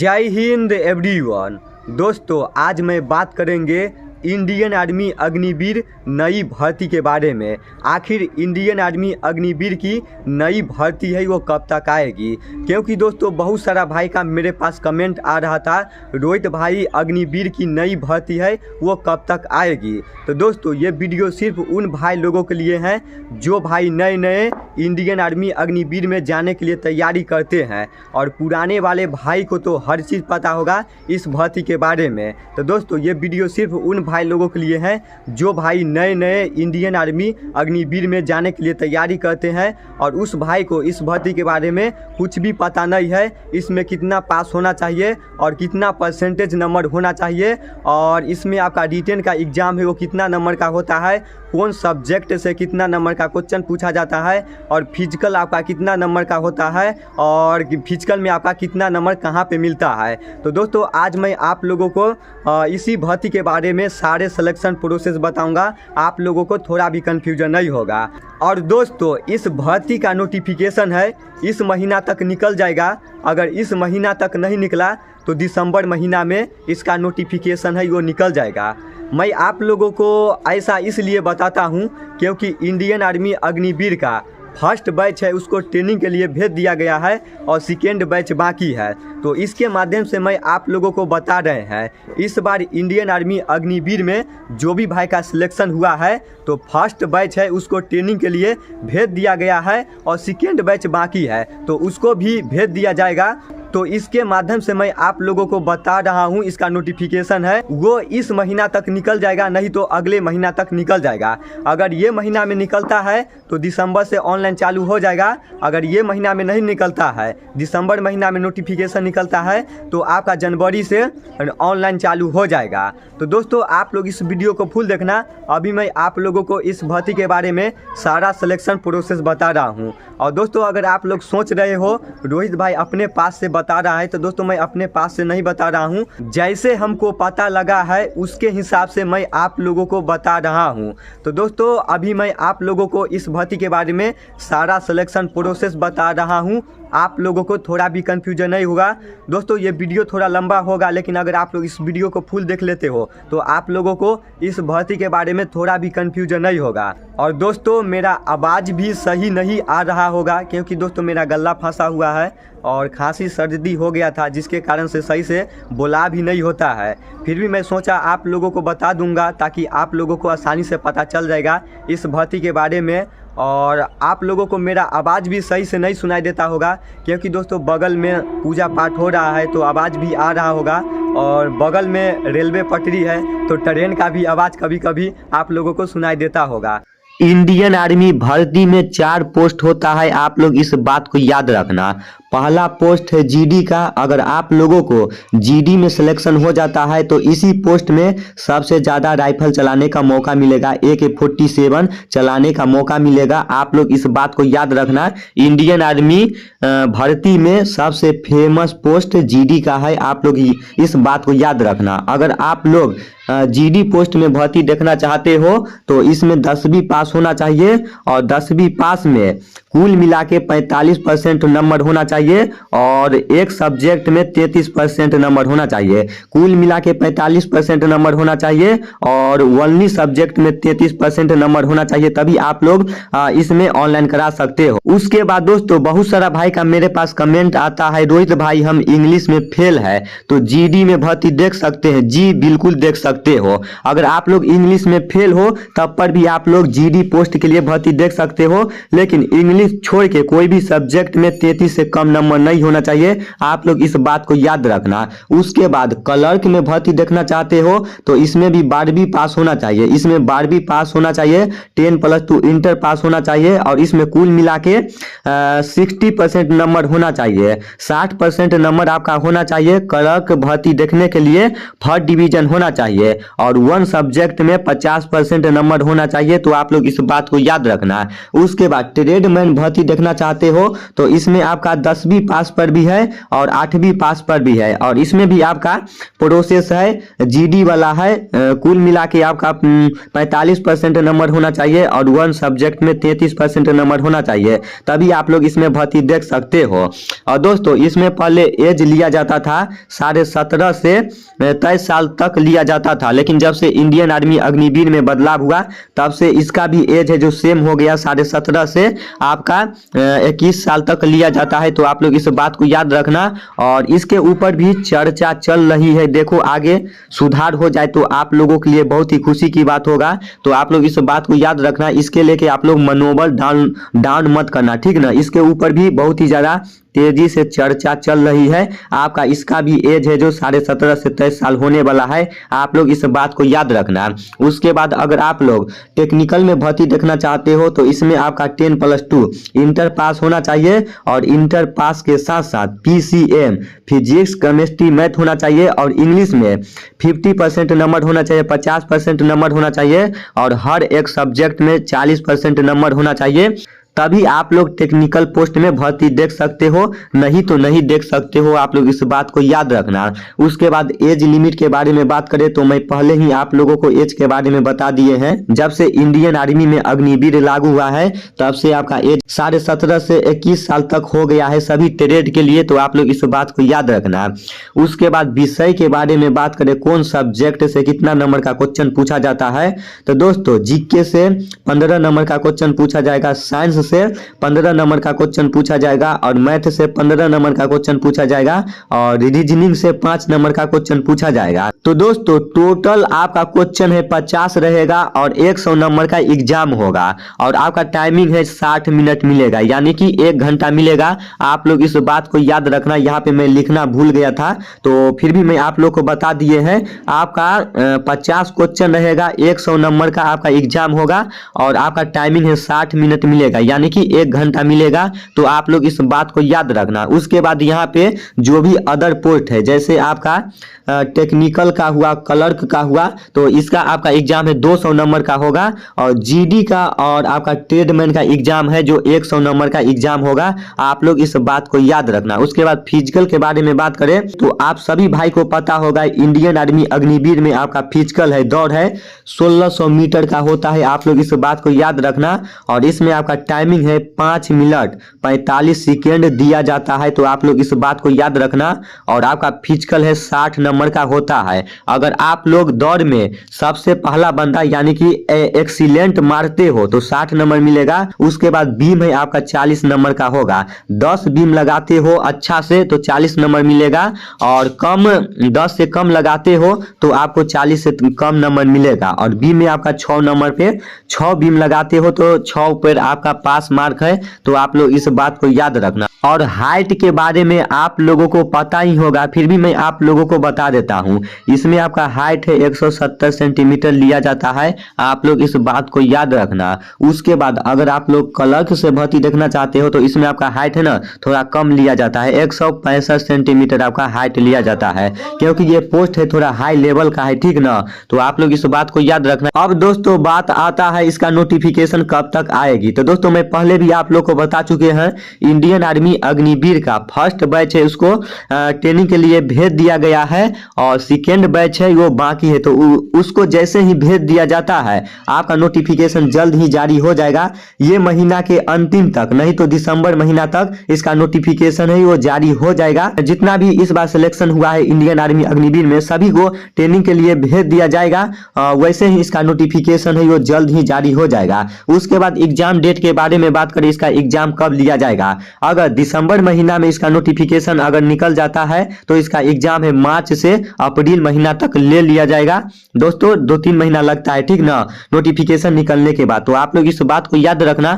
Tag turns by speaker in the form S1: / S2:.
S1: जय हिंद एवरीवन। दोस्तों आज मैं बात करेंगे इंडियन आर्मी अग्निवीर नई भर्ती के बारे में। आखिर इंडियन आर्मी अग्निवीर की नई भर्ती है वो कब तक आएगी, क्योंकि दोस्तों बहुत सारा भाई का मेरे पास कमेंट आ रहा था रोहित भाई अग्निवीर की नई भर्ती है वो कब तक आएगी। तो दोस्तों ये वीडियो सिर्फ उन भाई लोगों के लिए हैं जो भाई नए नए इंडियन आर्मी अग्निवीर में जाने के लिए तैयारी करते हैं, और पुराने वाले भाई को तो हर चीज़ पता होगा इस भर्ती के बारे में। तो दोस्तों ये वीडियो सिर्फ उन भाई लोगों के लिए हैं जो भाई नए नए इंडियन आर्मी अग्निवीर में जाने के लिए तैयारी करते हैं, और उस भाई को इस भर्ती के बारे में कुछ भी पता नहीं है। इसमें कितना पास होना चाहिए और कितना परसेंटेज नंबर होना चाहिए, और इसमें आपका रिटेन का एग्ज़ाम है वो कितना नंबर का होता है, कौन सब्जेक्ट से कितना नंबर का क्वेश्चन पूछा जाता है, और फिजिकल आपका कितना नंबर का होता है, और फिजिकल में आपका कितना नंबर कहाँ पे मिलता है। तो दोस्तों आज मैं आप लोगों को इसी भर्ती के बारे में सारे सिलेक्शन प्रोसेस बताऊंगा, आप लोगों को थोड़ा भी कन्फ्यूजन नहीं होगा। और दोस्तों इस भर्ती का नोटिफिकेशन है इस महीना तक निकल जाएगा। अगर इस महीना तक नहीं निकला तो दिसंबर महीना में इसका नोटिफिकेशन है वो निकल जाएगा। मैं आप लोगों को ऐसा इसलिए बताता हूँ क्योंकि इंडियन आर्मी अग्निवीर का फर्स्ट बैच है उसको ट्रेनिंग के लिए भेज दिया गया है और सेकेंड बैच बाकी है। तो इसके माध्यम से मैं आप लोगों को बता रहे हैं इस बार इंडियन आर्मी अग्निवीर में जो भी भाई का सिलेक्शन हुआ है तो फर्स्ट बैच है उसको ट्रेनिंग के लिए भेज दिया गया है, और सेकेंड बैच बाकी है तो उसको भी भेज दिया जाएगा। तो इसके माध्यम से मैं आप लोगों को बता रहा हूँ इसका नोटिफिकेशन है वो इस महीना तक निकल जाएगा, नहीं तो अगले महीना तक निकल जाएगा। अगर ये महीना में निकलता है तो दिसंबर से ऑनलाइन चालू हो जाएगा। अगर ये महीना में नहीं निकलता है, दिसंबर महीना में नोटिफिकेशन निकलता है तो आपका जनवरी से ऑनलाइन चालू हो जाएगा। तो दोस्तों आप लोग इस वीडियो को फुल देखना। अभी मैं आप लोगों को इस भर्ती के बारे में सारा सिलेक्शन प्रोसेस बता रहा हूँ। और दोस्तों अगर आप लोग सोच रहे हो रोहित भाई अपने पास से बता रहा है, तो दोस्तों मैं अपने पास से नहीं बता रहा हूँ, जैसे हमको पता लगा है उसके हिसाब से मैं आप लोगों को बता रहा हूँ। तो दोस्तों अभी मैं आप लोगों को इस भर्ती के बारे में सारा सिलेक्शन प्रोसेस बता रहा हूँ, आप लोगों को थोड़ा भी कंफ्यूजन नहीं होगा। दोस्तों ये वीडियो थोड़ा लंबा होगा, लेकिन अगर आप लोग इस वीडियो को फुल देख लेते हो तो आप लोगों को इस भर्ती के बारे में थोड़ा भी कंफ्यूजन नहीं होगा। और दोस्तों मेरा आवाज़ भी सही नहीं आ रहा होगा क्योंकि दोस्तों मेरा गला फंसा हुआ है और खांसी सर्दी हो गया था, जिसके कारण से सही से बोला भी नहीं होता है। फिर भी मैं सोचा आप लोगों को बता दूंगा ताकि आप लोगों को आसानी से पता चल जाएगा इस भर्ती के बारे में। और आप लोगों को मेरा आवाज़ भी सही से नहीं सुनाई देता होगा क्योंकि दोस्तों बगल में पूजा पाठ हो रहा है तो आवाज़ भी आ रहा होगा, और बगल में रेलवे पटरी है तो ट्रेन का भी आवाज़ कभी कभी आप लोगों को सुनाई देता होगा। इंडियन आर्मी भर्ती में 4 पोस्ट होता है, आप लोग इस बात को याद रखना। पहला पोस्ट है जीडी का। अगर आप लोगों को जीडी में सिलेक्शन हो जाता है तो इसी पोस्ट में सबसे ज़्यादा राइफल चलाने का मौका मिलेगा, AK-47 चलाने का मौका मिलेगा। आप लोग इस बात को याद रखना। इंडियन आर्मी भर्ती में सबसे फेमस पोस्ट जीडी का है, आप लोग इस बात को याद रखना। अगर आप लोग जीडी पोस्ट में भर्ती देखना चाहते हो तो इसमें 10वीं पास होना चाहिए, और 10वीं पास में कुल मिला के 45% नंबर होना चाहिए, और एक सब्जेक्ट में 33% नंबर होना चाहिए। कुल मिला के 45% नंबर होना चाहिए और ओनली सब्जेक्ट में 33% नंबर होना चाहिए, तभी आप लोग इसमें ऑनलाइन करा सकते हो। उसके बाद दोस्तों बहुत सारा भाई का मेरे पास कमेंट आता है रोहित भाई हम इंग्लिश में फेल है तो जीडी में भर्ती देख सकते हैं। जी बिल्कुल देख सकते हो। अगर आप लोग इंग्लिश में फेल हो तब पर भी आप लोग जीडी पोस्ट के लिए भर्ती देख सकते हो, लेकिन इंग्लिश छोड़ के कोई भी सब्जेक्ट में 33 से कम नंबर नहीं होना चाहिए, आप लोग इस बात को याद रखना। उसके बाद क्लर्क में भर्ती देखना चाहते हो तो इसमें भी 12वीं पास होना चाहिए, इसमें 12वीं पास होना चाहिए, 10+2 इंटर पास होना चाहिए, और इसमें कुल मिला के 60% नंबर होना चाहिए, 60% नंबर आपका होना चाहिए। क्लर्क भर्ती देखने के लिए फर्स्ट डिवीजन होना चाहिए, और 1 सब्जेक्ट में 50% नंबर होना चाहिए। तो आप लोग लोग इस बात को याद रखना। उसके बाद ट्रेडमैन भर्ती देखना चाहते हो तो इसमें आपका 10वीं पास पर भी है और 8वीं पास पर भी है, और इसमें भी आपका प्रोसेस है, जीडी वाला है। कुल मिला के आपका 45% नंबर होना चाहिए और वन सब्जेक्ट में 33% नंबर होना चाहिए, तभी आप लोग इसमें भर्ती देख सकते हो। और दोस्तों इसमें पहले एज लिया जाता था 17.5 से 23 साल तक लिया जाता था, लेकिन जब से इंडियन आर्मी अग्निवीर में बदलाव हुआ तब से इसका भी एज है जो सेम हो गया, 17.5 से आपका 21 साल तक लिया जाता है। तो आप लोग इस बात को याद रखना, और इसके ऊपर भी चर्चा चल रही है। देखो आगे सुधार हो जाए तो आप लोगों के लिए बहुत ही खुशी की बात होगा। तो आप लोग इस बात को याद रखना, इसके लेके आप लोग मनोबल डाउन मत करना, ठीक ना। इसके ऊपर भी बहुत ही ज्यादा तेजी से चर्चा चल रही है। आपका इसका भी एज है जो 17.5 से 23 साल होने वाला है, आप लोग इस बात को याद रखना। उसके बाद अगर आप लोग टेक्निकल में भर्ती देखना चाहते हो तो इसमें आपका 10+2 इंटर पास होना चाहिए, और इंटर पास के साथ साथ PCM फिजिक्स केमिस्ट्री मैथ होना चाहिए, और इंग्लिश में 50% नंबर होना चाहिए, 50% नंबर होना चाहिए, और हर एक सब्जेक्ट में 40% नंबर होना चाहिए, तभी आप लोग टेक्निकल पोस्ट में भर्ती देख सकते हो, नहीं तो नहीं देख सकते हो। आप लोग इस बात को याद रखना। उसके बाद एज लिमिट के बारे में बात करें तो मैं पहले ही आप लोगों को एज के बारे में बता दिए हैं। जब से इंडियन आर्मी में अग्निवीर लागू हुआ है तब से आपका एज 17.5 से 21 साल तक हो गया है सभी ट्रेड के लिए, तो आप लोग इस बात को याद रखना। उसके बाद विषय के बारे में बात करें, कौन सब्जेक्ट से कितना नंबर का क्वेश्चन पूछा जाता है, तो दोस्तों जीके से 15 नंबर का क्वेश्चन पूछा जाएगा, साइंस से 15 नंबर का क्वेश्चन पूछा जाएगा, और मैथ से 15 नंबर का क्वेश्चन पूछा जाएगा, और रीजनिंग से 5 नंबर का क्वेश्चन पूछा जाएगा। तो दोस्तों टोटल आपका क्वेश्चन है 50 रहेगा, और 100 नंबर का एग्जाम होगा, और आपका टाइमिंग है 60 मिनट मिलेगा, यानी कि 1 घंटा मिलेगा। आप लोग इस बात को याद रखना। यहाँ पे मैं लिखना भूल गया था तो फिर भी मैं आप लोग को बता दिए हैं। आपका 50 क्वेश्चन रहेगा, 100 नंबर का आपका एग्जाम होगा, और आपका टाइमिंग है 60 मिनट मिलेगा, यानी कि 1 घंटा मिलेगा। तो आप लोग इस बात को याद रखना। उसके बाद यहाँ पे जो भी अदर पोस्ट है, जैसे आपका टेक्निकल का हुआ, क्लर्क का हुआ, तो इसका आपका एग्जाम है 200 नंबर का होगा, और जीडी का और आपका ट्रेडमैन का एग्जाम है जो 100 नंबर का एग्जाम होगा। आप लोग इस बात को याद रखना। उसके बाद फिजिकल के बारे में बात करें तो आप सभी भाई को पता होगा इंडियन आर्मी अग्निवीर में आपका फिजिकल है, दौड़ है 1600 मीटर का होता है। आप लोग इस बात को याद रखना, और इसमें आपका टाइमिंग है 5 मिनट 45 सेकेंड दिया जाता है। तो आप लोग इस बात को याद रखना, और आपका फिजिकल है 60 नंबर का होता है। अगर आप लोग दौड़ में सबसे पहला बंदा यानी कि एक्सीलेंट मारते हो तो 60 नंबर मिलेगा। उसके बाद बीम है आपका 40 नंबर का होगा, 10 बीम लगाते हो अच्छा से तो 40 नंबर मिलेगा, और कम 10 से कम लगाते हो तो आपको 40 से कम नंबर मिलेगा। और बीम में आपका 6 नंबर पे 6 बीम लगाते हो तो 6 पर आपका पास मार्क है। तो आप लोग इस बात को याद रखना। और हाइट के बारे में आप लोगों को पता ही होगा, फिर भी मैं आप लोगों को बता देता हूं। इसमें आपका हाइट है 170 सेंटीमीटर लिया जाता है, आप लोग इस बात को याद रखना। उसके बाद अगर आप लोग क्लर्क से भर्ती देखना चाहते हो तो इसमें आपका हाइट है ना थोड़ा कम लिया जाता है, 165 सेंटीमीटर आपका हाइट लिया जाता है, क्योंकि ये पोस्ट है थोड़ा हाई लेवल का है, ठीक ना। तो आप लोग इस बात को याद रखना। अब दोस्तों बात आता है इसका नोटिफिकेशन कब तक आएगी। तो दोस्तों मैं पहले भी आप लोग को बता चुके हैं, इंडियन आर्मी अग्निवीर का फर्स्ट बैच है उसको ट्रेनिंग के लिए भेज दिया गया है, और सेकेंड बैच है वो बाकी है। तो उसको जैसे ही भेज दिया जाता है आपका नोटिफिकेशन जल्द ही जारी हो जाएगा। ये महीना के अंतिम तक, नहीं तो दिसंबर महीना तक इसका नोटिफिकेशन है वो जारी हो जाएगा। जितना भी इस बार सिलेक्शन हुआ है इंडियन आर्मी अग्निवीर में सभी को ट्रेनिंग के लिए भेज दिया जाएगा, वैसे ही इसका नोटिफिकेशन है वो जल्द ही जारी हो जाएगा। उसके बाद एग्जाम डेट के बारे में बात करें, इसका एग्जाम कब लिया जाएगा। अगर दिसंबर महीना में इसका नोटिफिकेशन अगर निकल जाता है तो इसका एग्जाम है मार्च से अप्रैल महीना तक ले लिया जाएगा। दोस्तों 2-3 महीना लगता है, ठीक ना, नोटिफिकेशन निकलने के बाद। तो आप लोग इस बात को याद रखना।